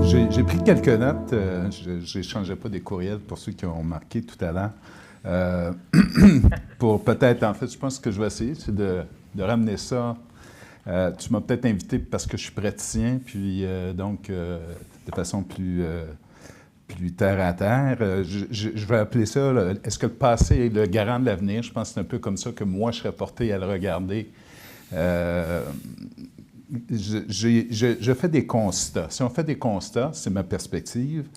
J'ai pris quelques notes. Je n'échangeais pas des courriels pour ceux qui ont marqué tout à l'heure. Pour peut-être, en fait, je pense que je vais essayer, c'est de ramener ça. Tu m'as peut-être invité parce que je suis praticien, puis donc de façon plus terre à terre. Je vais appeler ça, là, est-ce que le passé est le garant de l'avenir? Je pense que c'est un peu comme ça que moi, je serais porté à le regarder. Je fais des constats. Si on fait des constats, c'est ma perspective.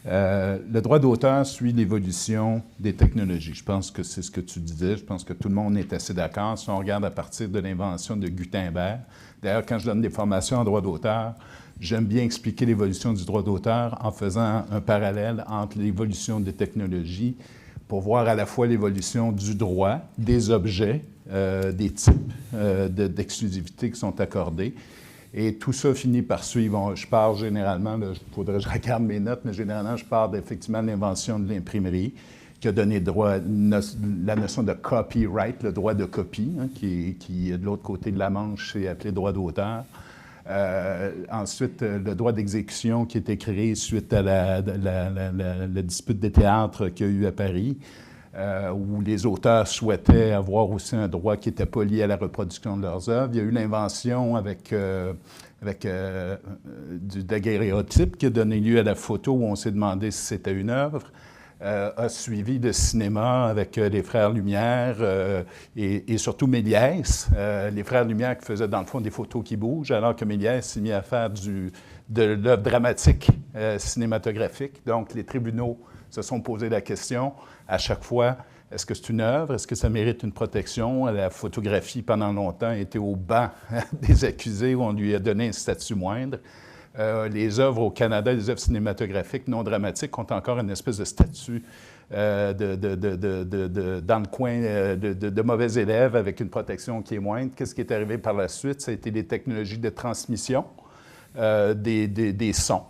Le droit d'auteur suit l'évolution des technologies. Je pense que c'est ce que tu disais. Je pense que tout le monde est assez d'accord. Si on regarde à partir de l'invention de Gutenberg, d'ailleurs, quand je donne des formations en droit d'auteur, j'aime bien expliquer l'évolution du droit d'auteur en faisant un parallèle entre l'évolution des technologies pour voir à la fois l'évolution du droit, des objets, des types d'exclusivité qui sont accordés. Et tout ça finit par suivre. Je pars généralement, il faudrait que je regarde mes notes, mais généralement, je pars effectivement de l'invention de l'imprimerie qui a donné droit, la notion de copyright, le droit de copie, hein, qui est de l'autre côté de la Manche, c'est appelé droit d'auteur. Ensuite, le droit d'exécution qui a été créé suite à la dispute des théâtres qu'il y a eu à Paris, où les auteurs souhaitaient avoir aussi un droit qui n'était pas lié à la reproduction de leurs œuvres. Il y a eu l'invention avec du daguerréotype qui a donné lieu à la photo où on s'est demandé si c'était une œuvre. A suivi le cinéma avec les Frères Lumière et surtout Méliès. Les Frères Lumière qui faisaient dans le fond des photos qui bougent, alors que Méliès s'est mis à faire de l'œuvre dramatique cinématographique. Donc, les tribunaux se sont posé la question à chaque fois, est-ce que c'est une œuvre? Est-ce que ça mérite une protection? La photographie, pendant longtemps, était au banc des accusés où on lui a donné un statut moindre. Les œuvres au Canada, les œuvres cinématographiques non dramatiques ont encore une espèce de statut dans le coin de mauvais élèves avec une protection qui est moindre. Qu'est-ce qui est arrivé par la suite? Ça a été les technologies de transmission des sons.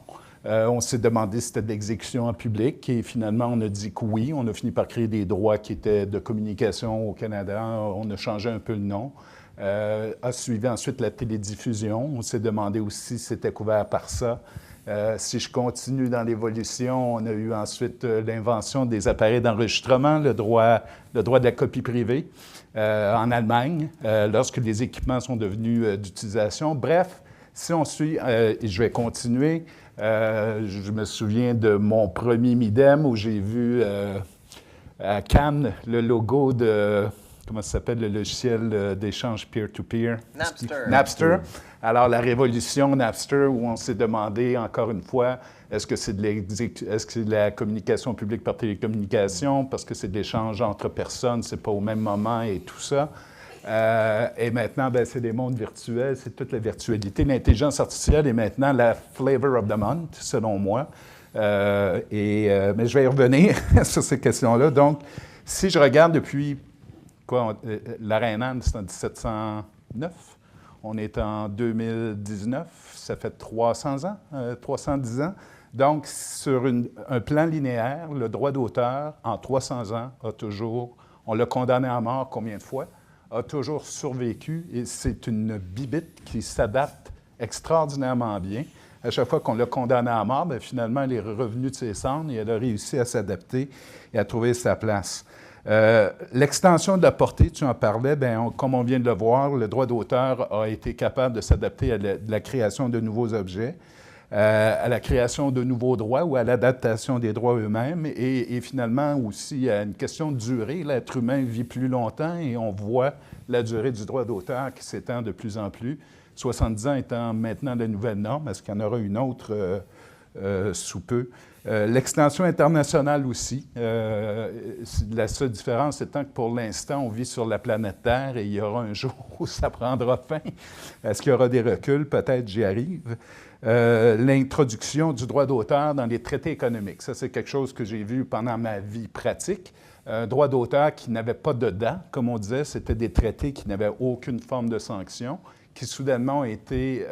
On s'est demandé si c'était de l'exécution en public et finalement, on a dit que oui. On a fini par créer des droits qui étaient de communication au Canada. On a changé un peu le nom. A suivi ensuite la télédiffusion. On s'est demandé aussi si c'était couvert par ça. Si je continue dans l'évolution, on a eu ensuite l'invention des appareils d'enregistrement, le droit de la copie privée en Allemagne, lorsque les équipements sont devenus d'utilisation. Bref, si on suit, et je vais continuer, je me souviens de mon premier Midem où j'ai vu à Cannes le logo de, comment ça s'appelle, le logiciel d'échange peer-to-peer? Napster. Alors, la révolution Napster où on s'est demandé, encore une fois, est-ce que c'est de la communication publique par télécommunication, parce que c'est de l'échange entre personnes, c'est pas au même moment et tout ça. Et maintenant, ben, c'est des mondes virtuels, c'est toute la virtualité. L'intelligence artificielle est maintenant la flavor of the month, selon moi. Mais je vais y revenir sur ces questions-là. Donc, si je regarde depuis, la Reine Anne, c'est en 1709, on est en 2019, ça fait 300 ans, 310 ans. Donc, sur un plan linéaire, le droit d'auteur, en 300 ans, on l'a condamné à mort combien de fois? A toujours survécu et c'est une bibite qui s'adapte extraordinairement bien. À chaque fois qu'on l'a condamné à mort, bien, finalement, elle est revenue de ses cendres et elle a réussi à s'adapter et à trouver sa place. L'extension de la portée, tu en parlais, bien, comme on vient de le voir, le droit d'auteur a été capable de s'adapter à la création de nouveaux objets, à la création de nouveaux droits ou à l'adaptation des droits eux-mêmes et finalement aussi à une question de durée. L'être humain vit plus longtemps et on voit la durée du droit d'auteur qui s'étend de plus en plus. 70 ans étant maintenant la nouvelle norme, est-ce qu'il y en aura une autre sous peu? L'extension internationale aussi. La seule différence étant que pour l'instant, on vit sur la planète Terre et il y aura un jour où ça prendra fin. Est-ce qu'il y aura des reculs? Peut-être, j'y arrive. L'introduction du droit d'auteur dans les traités économiques. Ça, c'est quelque chose que j'ai vu pendant ma vie pratique. Un droit d'auteur qui n'avait pas de dents, comme on disait, c'était des traités qui n'avaient aucune forme de sanction, qui soudainement ont été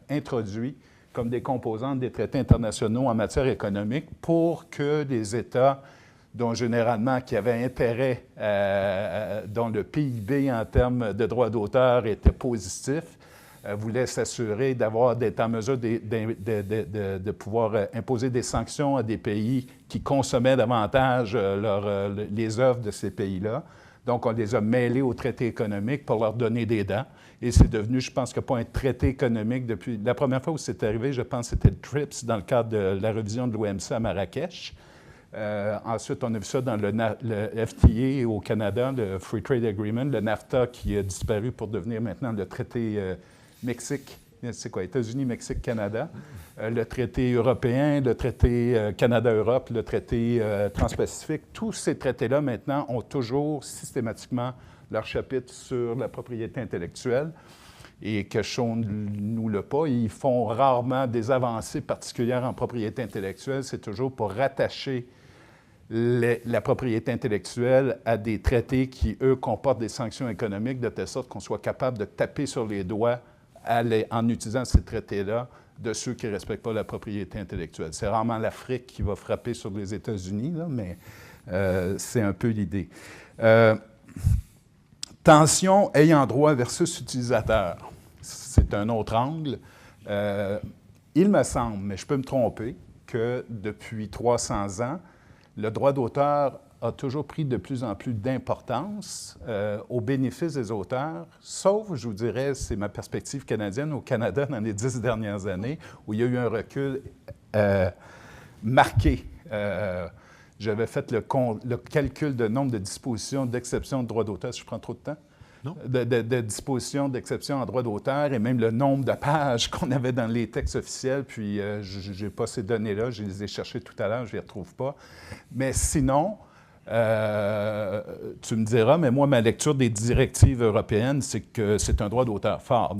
introduits comme des composantes des traités internationaux en matière économique pour que les États, dont généralement qui avaient intérêt, dont le PIB en termes de droits d'auteur était positif, voulait s'assurer d'être en mesure de pouvoir imposer des sanctions à des pays qui consommaient davantage les œuvres de ces pays-là. Donc, on les a mêlés au traité économique pour leur donner des dents. Et c'est devenu, je pense, pas un traité économique depuis... La première fois où c'est arrivé, je pense, c'était le TRIPS dans le cadre de la révision de l'OMC à Marrakech. Ensuite, on a vu ça dans le FTA au Canada, le Free Trade Agreement, le NAFTA qui a disparu pour devenir maintenant le traité Mexique, c'est quoi, États-Unis, Mexique, Canada, le traité européen, le traité Canada-Europe, le traité Transpacifique. Tous ces traités-là, maintenant, ont toujours systématiquement leur chapitre sur la propriété intellectuelle. Et que nous le pas, ils font rarement des avancées particulières en propriété intellectuelle. C'est toujours pour rattacher la propriété intellectuelle à des traités qui, eux, comportent des sanctions économiques de telle sorte qu'on soit capable de taper sur les doigts en utilisant ces traités-là de ceux qui ne respectent pas la propriété intellectuelle. C'est rarement l'Afrique qui va frapper sur les États-Unis, là, mais c'est un peu l'idée. Tension ayant droit versus utilisateur. C'est un autre angle. Il me semble, mais je peux me tromper, que depuis 300 ans, le droit d'auteur a toujours pris de plus en plus d'importance au bénéfice des auteurs, sauf, je vous dirais, c'est ma perspective canadienne, au Canada dans les 10 dernières années, où il y a eu un recul marqué. J'avais fait le calcul de nombre de dispositions d'exception de droit d'auteur, si je prends trop de temps. Non. De dispositions d'exception en droit d'auteur et même le nombre de pages qu'on avait dans les textes officiels. Puis, je n'ai pas ces données-là, je les ai cherchées tout à l'heure, je ne les retrouve pas. Mais sinon, tu me diras, mais moi, ma lecture des directives européennes, c'est que c'est un droit d'auteur fort.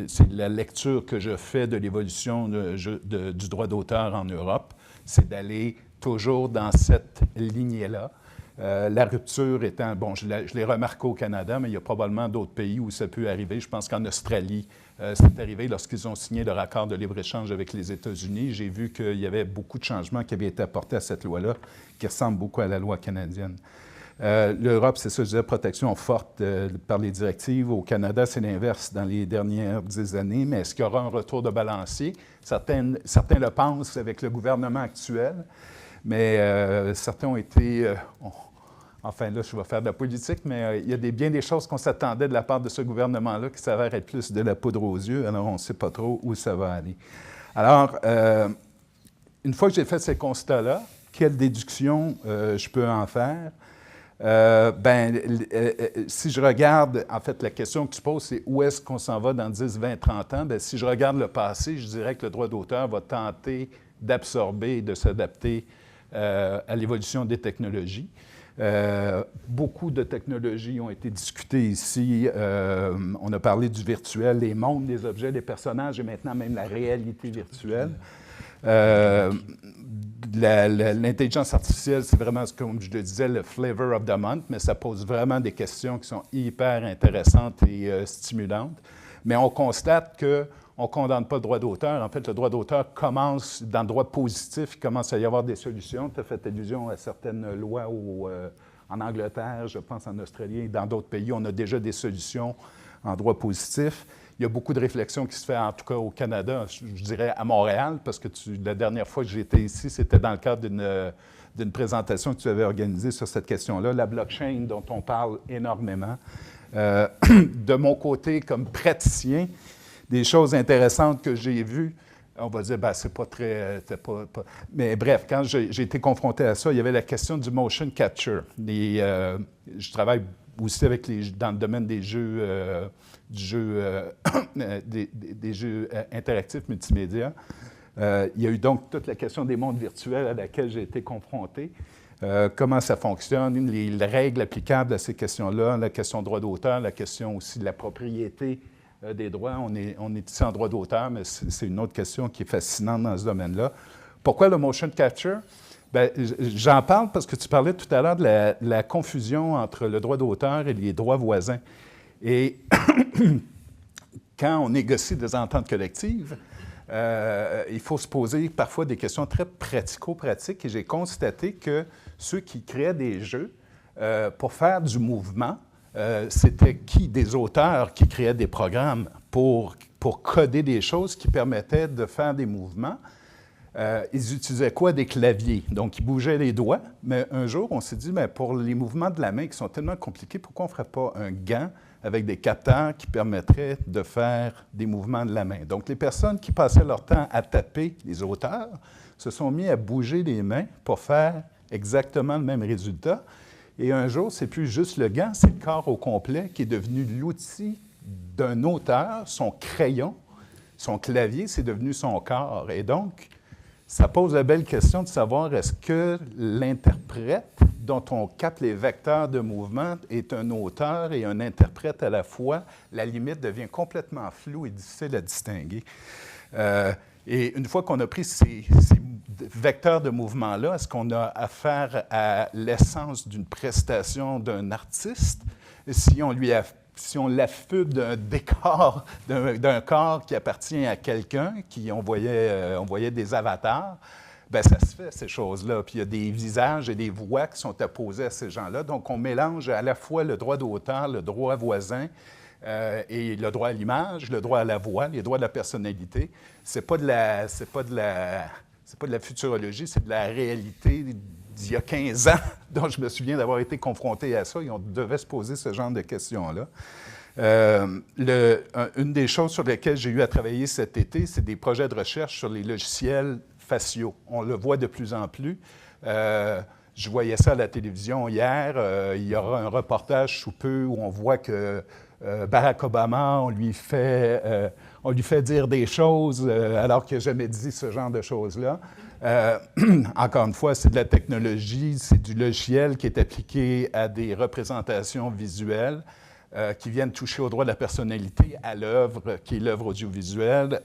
C'est la lecture que je fais de l'évolution du droit d'auteur en Europe, c'est d'aller toujours dans cette lignée-là. La rupture étant, bon, je l'ai remarqué au Canada, mais il y a probablement d'autres pays où ça peut arriver. Je pense qu'en Australie, c'est arrivé lorsqu'ils ont signé leur accord de libre-échange avec les États-Unis. J'ai vu qu'il y avait beaucoup de changements qui avaient été apportés à cette loi-là, qui ressemble beaucoup à la loi canadienne. L'Europe, c'est ça, je disais, protection forte par les directives. Au Canada, c'est l'inverse dans les dernières 10 années. Mais est-ce qu'il y aura un retour de balancier? Certains le pensent avec le gouvernement actuel. Mais certains ont été... enfin, là, je vais faire de la politique, mais il y a bien des choses qu'on s'attendait de la part de ce gouvernement-là qui s'avèrent être plus de la poudre aux yeux. Alors, on ne sait pas trop où ça va aller. Alors, une fois que j'ai fait ces constats-là, quelle déduction je peux en faire? Si je regarde, en fait, la question que tu poses, c'est où est-ce qu'on s'en va dans 10, 20, 30 ans? Bien, si je regarde le passé, je dirais que le droit d'auteur va tenter d'absorber et de s'adapter à l'évolution des technologies. Beaucoup de technologies ont été discutées ici. On a parlé du virtuel, les mondes, les objets, les personnages et maintenant même la réalité virtuelle. L'intelligence artificielle, c'est vraiment, comme je le disais, le flavor of the month, mais ça pose vraiment des questions qui sont hyper intéressantes et stimulantes. Mais on constate qu'on ne condamne pas le droit d'auteur. En fait, le droit d'auteur commence, dans le droit positif, il commence à y avoir des solutions. Tu as fait allusion à certaines lois en Angleterre, je pense en Australie et dans d'autres pays. On a déjà des solutions en droit positif. Il y a beaucoup de réflexions qui se font, en tout cas au Canada, je dirais à Montréal, parce que la dernière fois que j'étais ici, c'était dans le cadre d'une présentation que tu avais organisée sur cette question-là, la blockchain dont on parle énormément. De mon côté, comme praticien, des choses intéressantes que j'ai vues, on va dire, bien, c'est pas très... Mais bref, quand j'ai été confronté à ça, il y avait la question du motion capture. Je travaille aussi dans le domaine des jeux, des jeux interactifs multimédia. Il y a eu donc toute la question des mondes virtuels à laquelle j'ai été confronté. Comment ça fonctionne, les règles applicables à ces questions-là, la question droit d'auteur, la question aussi de la propriété des droits. On est ici en droit d'auteur, mais c'est une autre question qui est fascinante dans ce domaine-là. Pourquoi le motion capture? Bien, j'en parle parce que tu parlais tout à l'heure de la confusion entre le droit d'auteur et les droits voisins. Et quand on négocie des ententes collectives, il faut se poser parfois des questions très pratico-pratiques. Et j'ai constaté que ceux qui créaient des jeux pour faire du mouvement, c'était des auteurs qui créaient des programmes pour coder des choses qui permettaient de faire des mouvements. Ils utilisaient quoi? Des claviers. Donc, ils bougeaient les doigts. Mais un jour, on s'est dit, bien, pour les mouvements de la main qui sont tellement compliqués, pourquoi on ne ferait pas un gant avec des capteurs qui permettraient de faire des mouvements de la main? Donc, les personnes qui passaient leur temps à taper, les auteurs, se sont mis à bouger les mains pour faire exactement le même résultat. Et un jour, ce n'est plus juste le gant, c'est le corps au complet qui est devenu l'outil d'un auteur, son crayon, son clavier, c'est devenu son corps. Et donc, ça pose la belle question de savoir est-ce que l'interprète dont on capte les vecteurs de mouvement est un auteur et un interprète à la fois. La limite devient complètement floue et difficile à distinguer. Et une fois qu'on a pris ces vecteurs de mouvement-là, est-ce qu'on a affaire à l'essence d'une prestation d'un artiste? Si on l'affube d'un décor, d'un corps qui appartient à quelqu'un, on voyait des avatars, bien, ça se fait, ces choses-là. Puis il y a des visages et des voix qui sont apposés à ces gens-là. Donc, on mélange à la fois le droit d'auteur, le droit voisin, et le droit à l'image, le droit à la voix, les droits de la personnalité. C'est pas de la futurologie, c'est de la réalité d'il y a 15 ans, dont je me souviens d'avoir été confronté à ça, et on devait se poser ce genre de questions-là. Une des choses sur lesquelles j'ai eu à travailler cet été, c'est des projets de recherche sur les logiciels faciaux. On le voit de plus en plus. Je voyais ça à la télévision hier. Il y aura un reportage sous peu où on voit que Barack Obama, on lui fait dire des choses alors qu'il n'a jamais dit ce genre de choses-là. Encore une fois, c'est de la technologie, c'est du logiciel qui est appliqué à des représentations visuelles qui viennent toucher au droit de la personnalité, à l'œuvre qui est l'œuvre audiovisuelle.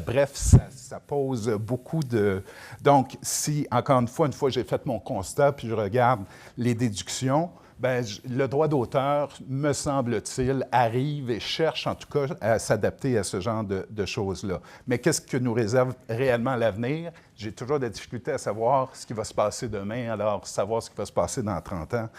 Bref, ça pose beaucoup de... Donc, si, encore une fois j'ai fait mon constat, puis je regarde les déductions, bien, le droit d'auteur, me semble-t-il, arrive et cherche en tout cas à s'adapter à ce genre de choses-là. Mais qu'est-ce que nous réserve réellement l'avenir? J'ai toujours des difficultés à savoir ce qui va se passer demain, alors savoir ce qui va se passer dans 30 ans,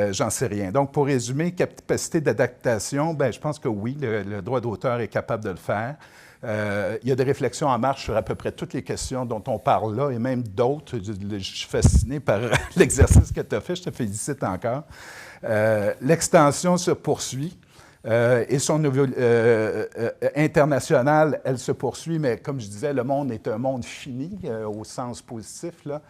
j'en sais rien. Donc, pour résumer, capacité d'adaptation, bien, je pense que oui, le droit d'auteur est capable de le faire. Il y a des réflexions en marche sur à peu près toutes les questions dont on parle là, et même d'autres. Je suis fasciné par l'exercice que tu as fait. Je te félicite encore. L'extension se poursuit. Et son niveau international, elle se poursuit, mais comme je disais, le monde est un monde fini au sens positif, là.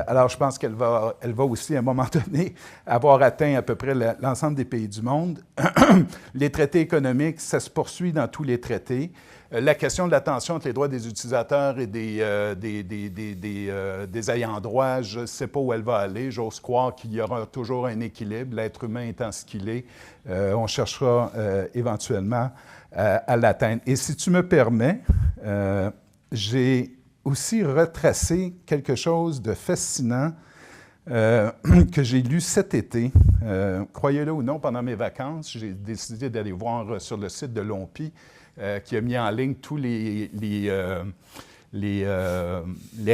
Alors, je pense qu'elle va aussi, à un moment donné, avoir atteint à peu près l'ensemble des pays du monde. Les traités économiques, ça se poursuit dans tous les traités. La question de la tension entre les droits des utilisateurs et des ayants droit, je ne sais pas où elle va aller. J'ose croire qu'il y aura toujours un équilibre. L'être humain étant ce qu'il est, on cherchera éventuellement à l'atteindre. Et si tu me permets, j'ai aussi retracé quelque chose de fascinant que j'ai lu cet été. Croyez-le ou non, pendant mes vacances, j'ai décidé d'aller voir sur le site de l'OMPI qui a mis en ligne tous les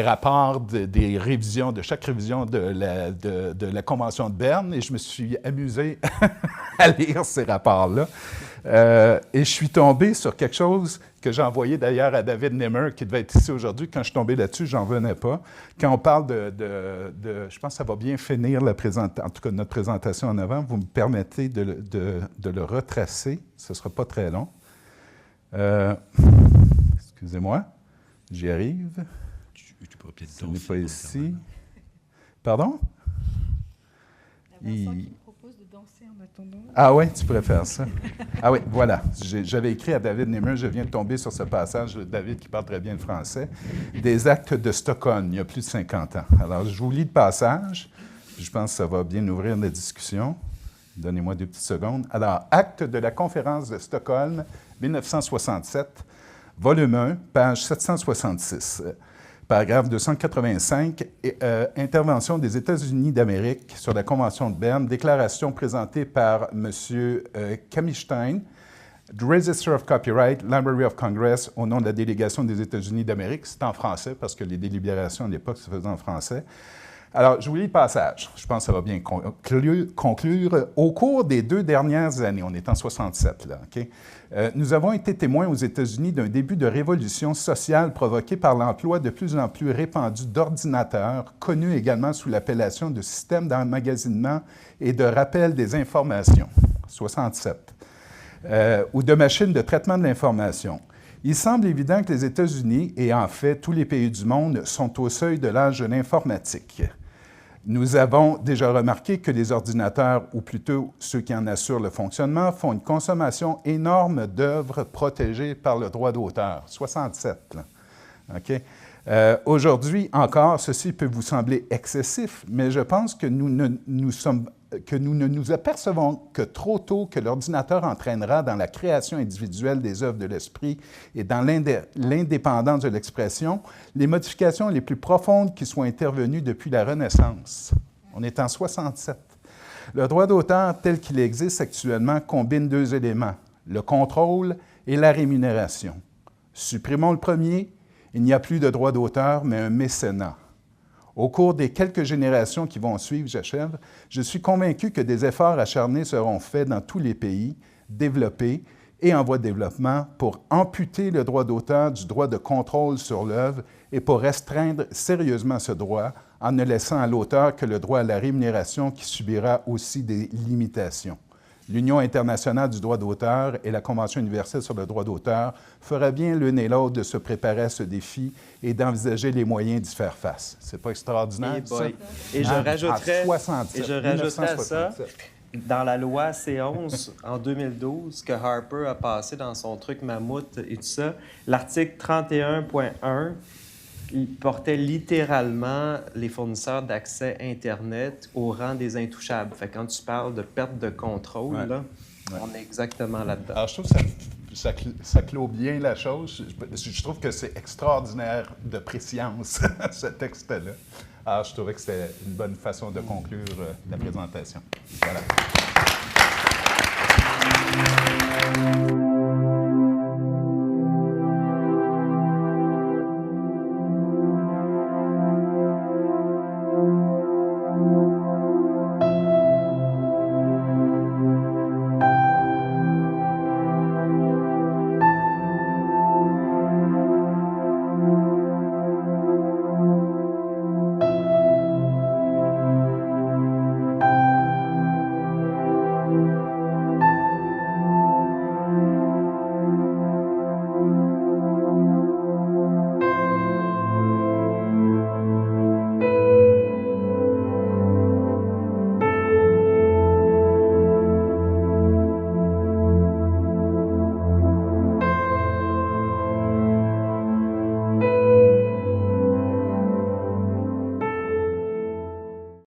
rapports des révisions, de chaque révision de la Convention de Berne, et je me suis amusé à lire ces rapports-là. Et je suis tombé sur quelque chose que j'ai envoyé d'ailleurs à David Nimmer, qui devait être ici aujourd'hui. Quand je suis tombé là-dessus, j'en venais pas. Quand on parle je pense que ça va bien finir en tout cas notre présentation en avant. Vous me permettez de le retracer. Ce ne sera pas très long. Excusez-moi, j'y arrive. Tu pourrais peut-être ce n'est pas ici. Pardon? Vincent qui me propose de danser en attendant. Ah oui, tu pourrais faire ça. Ah oui, voilà. J'avais écrit à David Nimmer, je viens de tomber sur ce passage, David qui parle très bien le français, des actes de Stockholm, il y a plus de 50 ans. Alors, je vous lis le passage. Je pense que ça va bien ouvrir la discussion. Donnez-moi 2 petites secondes. Alors, acte de la conférence de Stockholm, 1967, volume 1, page 766. Paragraphe 285, intervention des États-Unis d'Amérique sur la Convention de Berne, déclaration présentée par M. Kammerstein, du Register of Copyright, Library of Congress, au nom de la délégation des États-Unis d'Amérique. C'est en français, parce que les délibérations à l'époque se faisaient en français. Alors, je vous lis le passage. Je pense que ça va bien conclure. Au cours des 2 dernières années, on est en 67, là, OK? Nous avons été témoins aux États-Unis d'un début de révolution sociale provoquée par l'emploi de plus en plus répandu d'ordinateurs, connus également sous l'appellation de système d'emmagasinement et de rappel des informations, 67, ou de machines de traitement de l'information. Il semble évident que les États-Unis, et en fait tous les pays du monde, sont au seuil de l'âge de l'informatique. Nous avons déjà remarqué que les ordinateurs, ou plutôt ceux qui en assurent le fonctionnement, font une consommation énorme d'œuvres protégées par le droit d'auteur. 67, là. OK? Aujourd'hui encore, ceci peut vous sembler excessif, mais je pense que nous ne nous apercevons que trop tôt que l'ordinateur entraînera dans la création individuelle des œuvres de l'esprit et dans l'indépendance de l'expression les modifications les plus profondes qui soient intervenues depuis la Renaissance. On est en 67. Le droit d'auteur tel qu'il existe actuellement combine 2 éléments, le contrôle et la rémunération. Supprimons le premier, il n'y a plus de droit d'auteur, mais un mécénat. Au cours des quelques générations qui vont suivre, j'achève, je suis convaincu que des efforts acharnés seront faits dans tous les pays développés et en voie de développement pour amputer le droit d'auteur du droit de contrôle sur l'œuvre et pour restreindre sérieusement ce droit en ne laissant à l'auteur que le droit à la rémunération qui subira aussi des limitations. L'Union internationale du droit d'auteur et la Convention universelle sur le droit d'auteur fera bien l'une et l'autre de se préparer à ce défi et d'envisager les moyens d'y faire face. C'est pas extraordinaire, ça? Et je rajouterais, 1967. à ça, dans la loi C11 en 2012, que Harper a passé dans son truc Mammouth et tout ça, l'article 31.1, il portait littéralement les fournisseurs d'accès Internet au rang des intouchables. Fait que quand tu parles de perte de contrôle, là, on est exactement là-dedans. Alors, je trouve que ça clôt bien la chose. Je trouve que c'est extraordinaire de préscience, ce texte-là. Alors, je trouvais que c'était une bonne façon de conclure la présentation. Voilà.